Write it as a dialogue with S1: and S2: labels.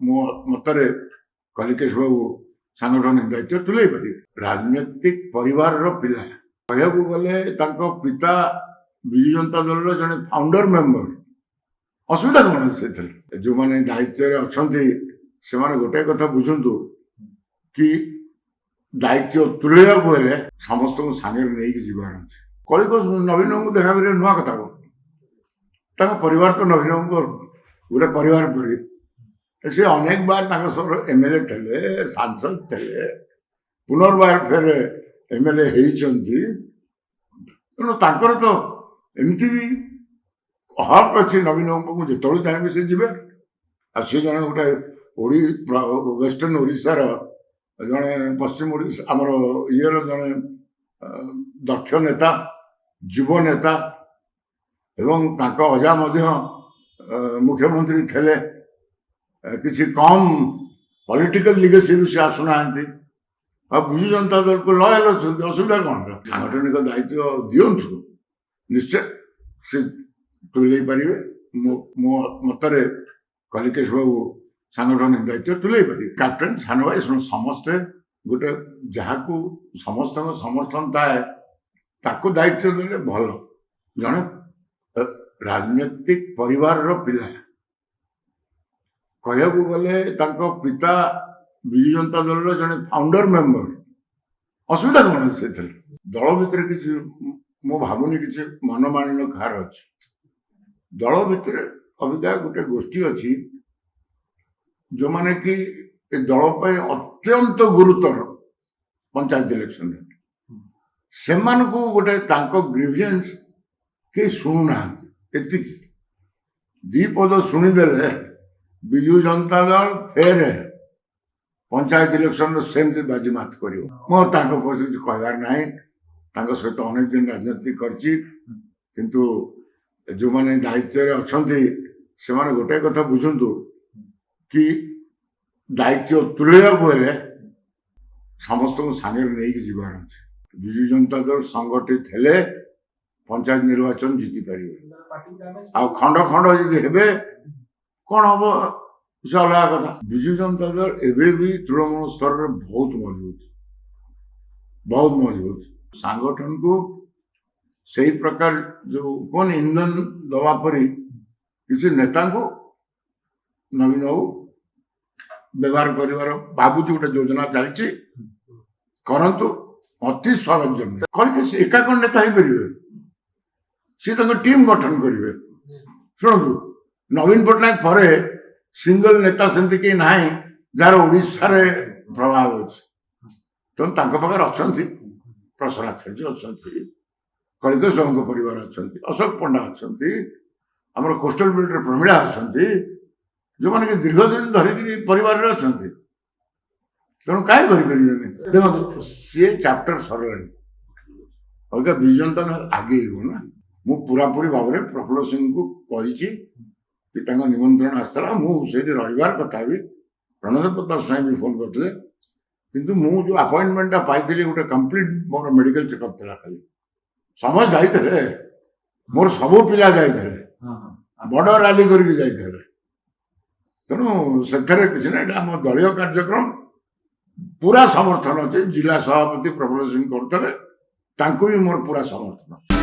S1: ମୋ ମତରେ କଲିକେଶ ବାବୁ ସାଂଗଠନିକ ଦାୟିତ୍ୱ ତୁଲେଇ ପାରିବେ। ରାଜନୈତିକ ପରିବାରର ପିଲା କହିବାକୁ ଗଲେ ତାଙ୍କ ପିତା ବିଜୁ ଜନତା ଦଳର ଜଣେ ଫାଉଣ୍ଡର ମେମ୍ବର। ଅସୁବିଧା କ'ଣ ସେଥିରେ? ଯୋଉମାନେ ଦାୟିତ୍ୱରେ ଅଛନ୍ତି ସେମାନେ ଗୋଟାଏ କଥା ବୁଝନ୍ତୁ କି ଦାୟିତ୍ୱ ତୁଲେଇବାକୁ ହେଲେ ସମସ୍ତଙ୍କୁ ସାଙ୍ଗରେ ନେଇକି ଯିବାର ଅଛି। କଳିକ ନବୀନଙ୍କୁ ଦେଖା କରିବା ନୂଆ କଥା କଣ? ତାଙ୍କ ପରିବାର ତ ନବୀନଙ୍କ ଗୋଟେ ପରିବାର ପରି। ସେ ଅନେକ ବାର ତାଙ୍କ ସହ MLA ଥିଲେ, ସାଂସଦ ଥିଲେ, ପୁନର୍ବାର ଫେର MLA ହେଇଛନ୍ତି। ତେଣୁ ତାଙ୍କର ତ ଏମିତି ବି ହକ୍ ଅଛି ନବୀନ ବାବୁଙ୍କୁ ଯେତେବେଳେ ଚାହିଁବେ ସେ ଯିବେ। ଆଉ ସେ ଜଣେ ଗୋଟେ ୱେଷ୍ଟର୍ଣ୍ଣ ଓଡ଼ିଶାର ଜଣେ ପଶ୍ଚିମ ଓଡ଼ିଶା ଆମର ଇଏର ଜଣେ ଦକ୍ଷ ନେତା, ଯୁବ ନେତା ଏବଂ ତାଙ୍କ ଅଜା ମଧ୍ୟ ମୁଖ୍ୟମନ୍ତ୍ରୀ ଥିଲେ। କିଛି କମ୍ ପଲିଟିକାଲ ଲିଗେସିରୁ ସେ ଆସୁନାହାନ୍ତି। ଆଉ ବିଜୁ ଜନତା ଦଳକୁ ଲୟାଲ ଅଛନ୍ତି। ଅସୁବିଧା କ'ଣ? ସାଂଗଠନିକ ଦାୟିତ୍ୱ ଦିଅନ୍ତୁ, ନିଶ୍ଚୟ ସେ ତୁଲେଇ ପାରିବେ। ମୋ ମତରେ କଲିକେଶ ବାବୁ ସାଂଗଠନିକ ଦାୟିତ୍ୱ ତୁଲେଇ ପାରିବେ। କ୍ୟାପ୍ଟେନ ସାନ ଭାଇ ସମସ୍ତେ ଗୋଟେ ଯାହାକୁ ସମସ୍ତଙ୍କ ସମର୍ଥନ ଥାଏ ତାକୁ ଦାୟିତ୍ୱ ଦେଲେ ଭଲ। ଜଣେ ରାଜନୈତିକ ପରିବାରର ପିଲା କହିବାକୁ ଗଲେ ତାଙ୍କ ପିତା ବିଜୁ ଜନତା ଦଳର ଜଣେ ଫାଉଣ୍ଡର ମେମ୍ବର। ଅସୁବିଧା କ'ଣ ସେଥିରେ? ଦଳ ଭିତରେ କିଛି ମୁଁ ଭାବୁନି କିଛି ମନମାଳିନ୍ୟ କାହାର ଅଛି। ଦଳ ଭିତରେ ଅବିକା ଗୋଟେ ଗୋଷ୍ଠୀ ଅଛି ଯୋଉମାନେ କି ଏ ଦଳ ପାଇଁ ଅତ୍ୟନ୍ତ ଗୁରୁତର ପଞ୍ଚାୟତ ଇଲେକ୍ସନରେ। ସେମାନଙ୍କୁ ଗୋଟେ ତାଙ୍କ ଗ୍ରିଭିଏନ୍ସ କେହି ଶୁଣୁନାହାନ୍ତି। ଏତିକି ଦି ପଦ ଶୁଣିଦେଲେ ବିଜୁ ଜନତା ଦଳ ଫେର ପଞ୍ଚାୟତ ଇଲେକ୍ସନରେ ସେମିତି ବାଜିମାତ କରିବ। ମୋର ତାଙ୍କ ପଛରେ କିଛି କହିବାର ନାହିଁ। ତାଙ୍କ ସହିତ ଅନେକ ଦିନ ରାଜନୀତି କରିଛି। କିନ୍ତୁ ଯୋଉମାନେ ଦାୟିତ୍ୱରେ ଅଛନ୍ତି ସେମାନେ ଗୋଟାଏ କଥା ବୁଝନ୍ତୁ କି ଦାୟିତ୍ୱ ତୁଲେଇବାକୁ ହେଲେ ସମସ୍ତଙ୍କୁ ସାଙ୍ଗରେ ନେଇକି ଯିବାର ଅଛି। ବିଜୁ ଜନତା ଦଳ ସଂଗଠିତ ହେଲେ ପଞ୍ଚାୟତ ନିର୍ବାଚନ ଜିତି ପାରିବେ। ଆଉ ଖଣ୍ଡ ଖଣ୍ଡ ଯଦି ହେବେ କ'ଣ ହବ ସେ ଅଲଗା କଥା। ବିଜୁ ଜନତା ଦଳ ଏବେ ବି ତୃଣମୂଳ ସ୍ତରରେ ବହୁତ ମଜବୁତ। ସାଂଗଠନକୁ ସେଇ ପ୍ରକାର ଯୋଉ କଣ ଇନ୍ଧନ ଦବା ପରି କିଛି ନେତାଙ୍କୁ ନବୀନ ବାବୁ ବ୍ୟବହାର କରିବାର ଭାବୁଛି ଗୋଟେ ଯୋଜନା ଚାଲିଛି। କରନ୍ତୁ, ଅତି ସ୍ୱାଗତ। କଳିକେଶ ଏକା କ'ଣ ନେତା ହେଇପାରିବେ? ସେ ତାଙ୍କ ଟିମ୍ ଗଠନ କରିବେ। ଶୁଣନ୍ତୁ, ନବୀନ ପଟ୍ଟନାୟକ ପରେ ସିଙ୍ଗଲ ନେତା ସେମିତି କେହି ନାହିଁ ଯାହାର ଓଡ଼ିଶାରେ ପ୍ରଭାବ ଅଛି। ତେଣୁ ତାଙ୍କ ପାଖରେ ଅଛନ୍ତି ପ୍ରସନ୍ନ ଆଚାର୍ଯ୍ୟ ଅଛନ୍ତି, କଳିକେଶ ବାବୁଙ୍କ ପରିବାର ଅଛନ୍ତି, ଅଶୋକ ପଣ୍ଡା ଅଛନ୍ତି, ଆମର କୋଷ୍ଟାଲ ବେଲ୍ଟରେ ପ୍ରମିଳା ଅଛନ୍ତି, ଯୋଉମାନେ କି ଦୀର୍ଘ ଦିନ ଧରିକିରି ପରିବାରରେ ଅଛନ୍ତି। ତେଣୁ କାହିଁ କରିପାରିବେନି? ଦେଖନ୍ତୁ, ସିଏ ଚାପ୍ଟର ସରିଲାଣି। ଅବିକା ବିଜୁ ଜନତା ଦଳ ଆଗେଇବ ନା। ମୁଁ ପୁରାପୁରି ଭାବରେ ପ୍ରଫୁଲ୍ଲ ସିଂଙ୍କୁ କହିଛି କି ତାଙ୍କ ନିମନ୍ତ୍ରଣ ଆସିଥିଲା, ମୁଁ ସେଇଠି ରହିବାର କଥା ବି। ରଣେନ୍ଦ୍ର ପ୍ରତାପ ସ୍ୱାଇଁ ବି ଫୋନ କରିଥିଲେ। କିନ୍ତୁ ମୁଁ ଯୋଉ ଆପଏଣ୍ଟମେଣ୍ଟଟା ପାଇଥିଲି ଗୋଟେ କମ୍ପ୍ଲିଟ ମୋର ମେଡିକାଲ ଚେକଅପ୍ ଥିଲା। ଖାଲି ସମସ୍ତେ ଯାଇଥିଲେ, ମୋର ସବୁ ପିଲା ଯାଇଥିଲେ, ବଡ ରାଲି କରିକି ଯାଇଥିଲେ। ତେଣୁ ସେଥିରେ କିଛି ନାହିଁ। ଏଇଟା ଆମ ଦଳୀୟ କାର୍ଯ୍ୟକ୍ରମ, ପୁରା ସମର୍ଥନ ଅଛି। ଜିଲ୍ଲା ସଭାପତି ପ୍ରଫୁଲ୍ଲ ସିଂ କରୁଥିଲେ, ତାଙ୍କୁ ବି ମୋର ପୁରା ସମର୍ଥନ ଅଛି।